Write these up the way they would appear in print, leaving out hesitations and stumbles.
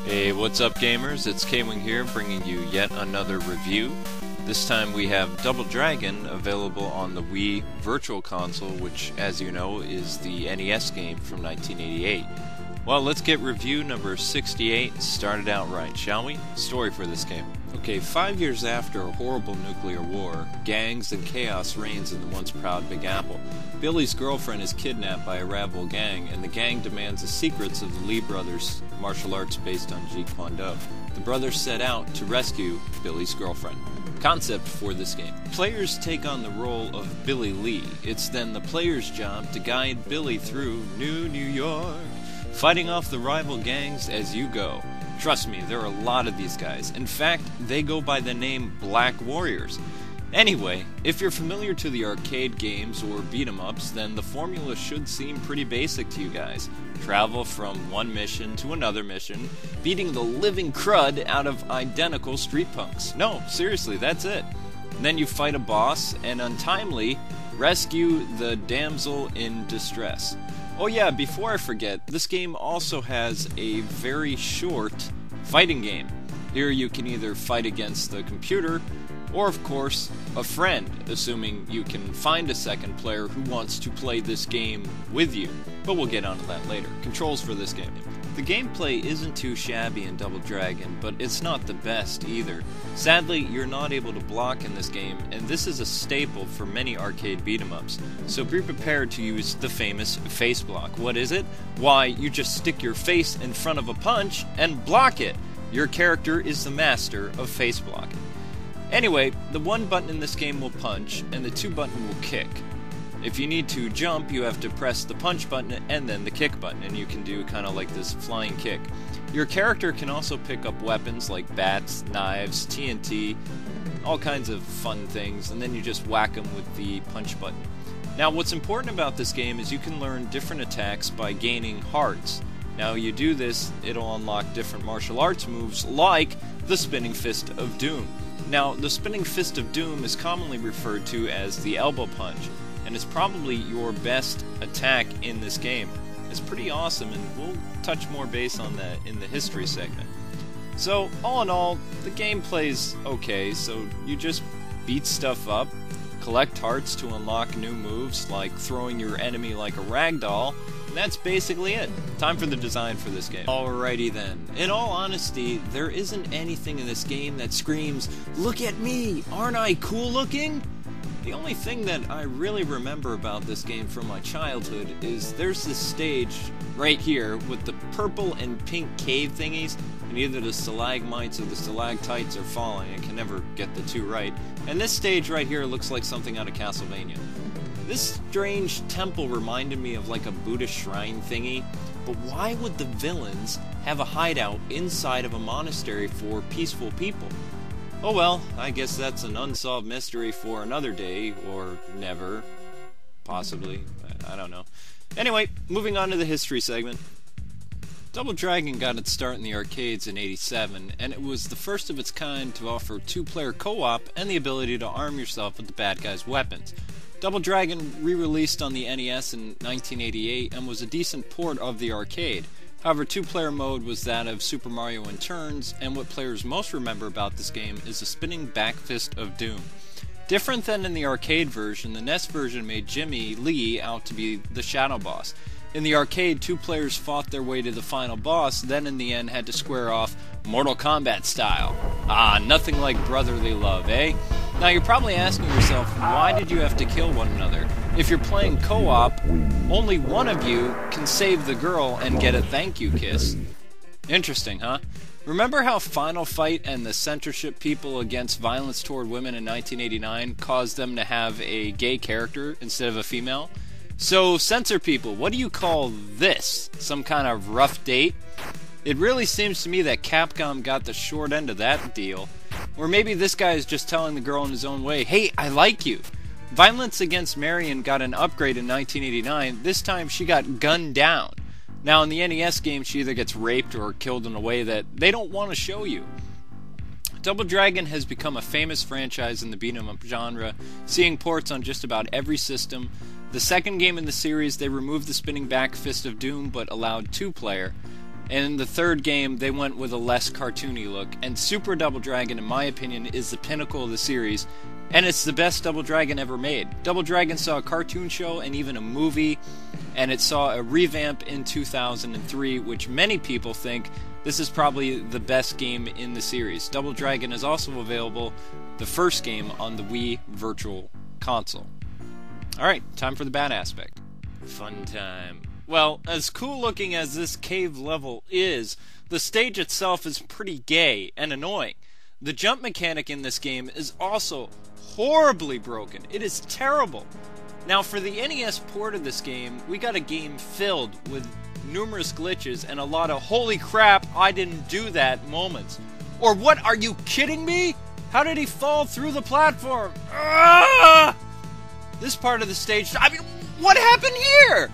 Hey, what's up gamers? It's Kwing here, bringing you yet another review. This time we have Double Dragon available on the Wii Virtual Console, which, as you know, is the NES game from 1988. Well, let's get review number 68 and start it out right, shall we? Story for this game. Okay, 5 years after a horrible nuclear war, gangs and chaos reigns in the once proud Big Apple. Billy's girlfriend is kidnapped by a rival gang, and the gang demands the secrets of the Lee brothers' martial arts based on Jeet Kune Do. The brothers set out to rescue Billy's girlfriend. Concept for this game. Players take on the role of Billy Lee. It's then the player's job to guide Billy through New York, fighting off the rival gangs as you go. Trust me, there are a lot of these guys. In fact, they go by the name Black Warriors. Anyway, if you're familiar to the arcade games or beat-em-ups, then the formula should seem pretty basic to you guys. Travel from one mission to another mission, beating the living crud out of identical street punks. No, seriously, that's it. And then you fight a boss and untimely rescue the damsel in distress. Oh yeah, before I forget, this game also has a very short fighting game. Here you can either fight against the computer, or of course, a friend, assuming you can find a second player who wants to play this game with you. But we'll get onto that later. Controls for this game. The gameplay isn't too shabby in Double Dragon, but it's not the best either. Sadly, you're not able to block in this game, and this is a staple for many arcade beat-em-ups. So be prepared to use the famous face block. What is it? Why, you just stick your face in front of a punch and block it. Your character is the master of face blocking. Anyway, the one button in this game will punch, and the two button will kick. If you need to jump, you have to press the punch button and then the kick button, and you can do kind of like this flying kick. Your character can also pick up weapons like bats, knives, TNT, all kinds of fun things, and then you just whack them with the punch button. Now, what's important about this game is you can learn different attacks by gaining hearts. Now, you do this, it'll unlock different martial arts moves like the Spinning Fist of Doom. Now, the Spinning Fist of Doom is commonly referred to as the elbow punch, and it's probably your best attack in this game. It's pretty awesome, and we'll touch more base on that in the history segment. So, all in all, the gameplay's okay, so you just beat stuff up, collect hearts to unlock new moves, like throwing your enemy like a ragdoll, and that's basically it. Time for the design for this game. Alrighty then. In all honesty, there isn't anything in this game that screams, "Look at me! Aren't I cool looking?" The only thing that I really remember about this game from my childhood is there's this stage right here with the purple and pink cave thingies, and either the stalagmites or the stalactites are falling. I can never get the two right. And this stage right here looks like something out of Castlevania. This strange temple reminded me of like a Buddhist shrine thingy, but why would the villains have a hideout inside of a monastery for peaceful people? Oh well, I guess that's an unsolved mystery for another day, or never. Possibly. I don't know. Anyway, moving on to the history segment. Double Dragon got its start in the arcades in '87, and it was the first of its kind to offer two-player co-op and the ability to arm yourself with the bad guy's weapons. Double Dragon re-released on the NES in 1988 and was a decent port of the arcade. However, two-player mode was that of Super Mario in turns, and what players most remember about this game is the spinning back fist of doom. Different than in the arcade version, the NES version made Jimmy Lee out to be the shadow boss. In the arcade, two players fought their way to the final boss, then in the end had to square off Mortal Kombat style. Ah, nothing like brotherly love, eh? Now you're probably asking yourself, why did you have to kill one another? If you're playing co-op, only one of you can save the girl and get a thank you kiss. Interesting, huh? Remember how Final Fight and the censorship people against violence toward women in 1989 caused them to have a gay character instead of a female? So, censor people, what do you call this? Some kind of rough date? It really seems to me that Capcom got the short end of that deal. Or maybe this guy is just telling the girl in his own way, "Hey, I like you." Violence against Marion got an upgrade in 1989. This time she got gunned down. Now in the NES game, she either gets raped or killed in a way that they don't want to show you. Double Dragon has become a famous franchise in the beat-em-up genre, seeing ports on just about every system. The second game in the series, they removed the spinning back fist of doom but allowed two-player. And in the third game, they went with a less cartoony look, and Super Double Dragon, in my opinion, is the pinnacle of the series, and it's the best Double Dragon ever made. Double Dragon saw a cartoon show and even a movie, and it saw a revamp in 2003, which many people think this is probably the best game in the series. Double Dragon is also available, the first game, on the Wii Virtual Console. Alright, time for the bad aspect. Fun time. Well, as cool looking as this cave level is, the stage itself is pretty gay and annoying. The jump mechanic in this game is also horribly broken. It is terrible. Now, for the NES port of this game, we got a game filled with numerous glitches and a lot of "holy crap, I didn't do that" moments. Or what, are you kidding me? How did he fall through the platform? Ah! This part of the stage, I mean, what happened here?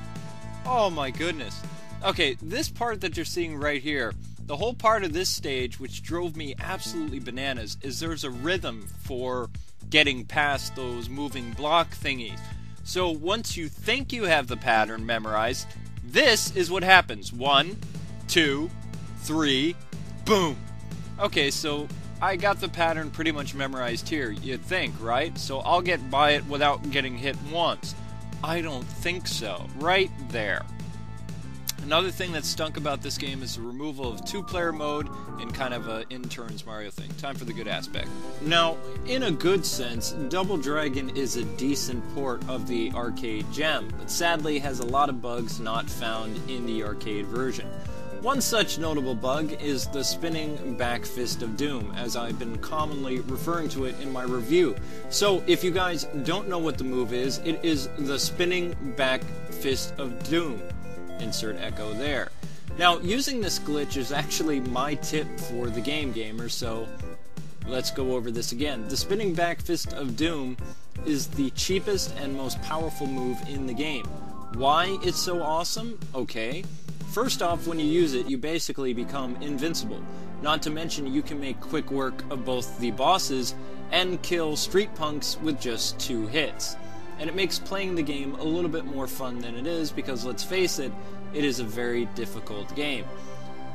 Oh my goodness. Okay, this part that you're seeing right here, the whole part of this stage, which drove me absolutely bananas, is there's a rhythm for getting past those moving block thingies. So once you think you have the pattern memorized, this is what happens. 1, 2, 3, boom. Okay, so I got the pattern pretty much memorized here, you'd think, right? So I'll get by it without getting hit once. I don't think so. Right there. Another thing that stunk about this game is the removal of two-player mode in kind of a in-turns Mario thing. Time for the good aspect. Now, in a good sense, Double Dragon is a decent port of the arcade gem, but sadly has a lot of bugs not found in the arcade version. One such notable bug is the spinning back fist of doom, as I've been commonly referring to it in my review. So, if you guys don't know what the move is, it is the spinning back fist of doom. Insert echo there. Now, using this glitch is actually my tip for the game gamer, so let's go over this again. The spinning back fist of doom is the cheapest and most powerful move in the game. Why it's so awesome? Okay. First off, when you use it, you basically become invincible. Not to mention, you can make quick work of both the bosses and kill street punks with just 2 hits. And it makes playing the game a little bit more fun than it is, because let's face it, it is a very difficult game.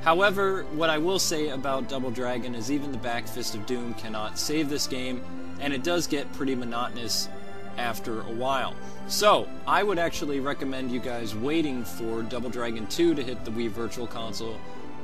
However, what I will say about Double Dragon is even the back fist of doom cannot save this game, and it does get pretty monotonous after a while. So, I would actually recommend you guys waiting for Double Dragon 2 to hit the Wii Virtual Console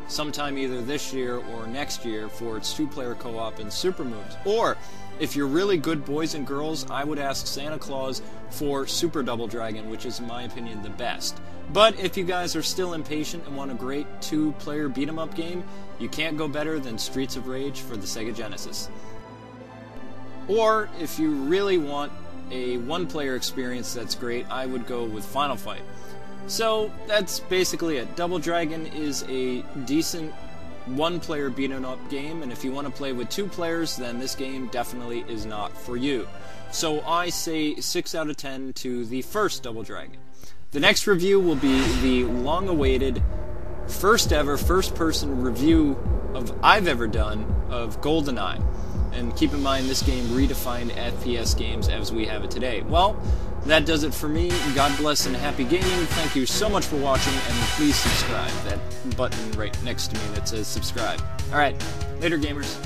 sometime either this year or next year for its 2-player co-op and super moves. Or, if you're really good boys and girls, I would ask Santa Claus for Super Double Dragon, which is, in my opinion, the best. But if you guys are still impatient and want a great 2-player beat-em-up game, you can't go better than Streets of Rage for the Sega Genesis. Or, if you really want a 1-player experience that's great, I would go with Final Fight. So, that's basically it. Double Dragon is a decent 1-player beat-em-up game, and if you want to play with 2 players, then this game definitely is not for you. So I say 6 out of 10 to the first Double Dragon. The next review will be the long-awaited, first-ever first-person review I've ever done of GoldenEye. And keep in mind, this game redefined FPS games as we have it today. Well, that does it for me. God bless and happy gaming. Thank you so much for watching, and please subscribe. That button right next to me that says subscribe. Alright, later gamers.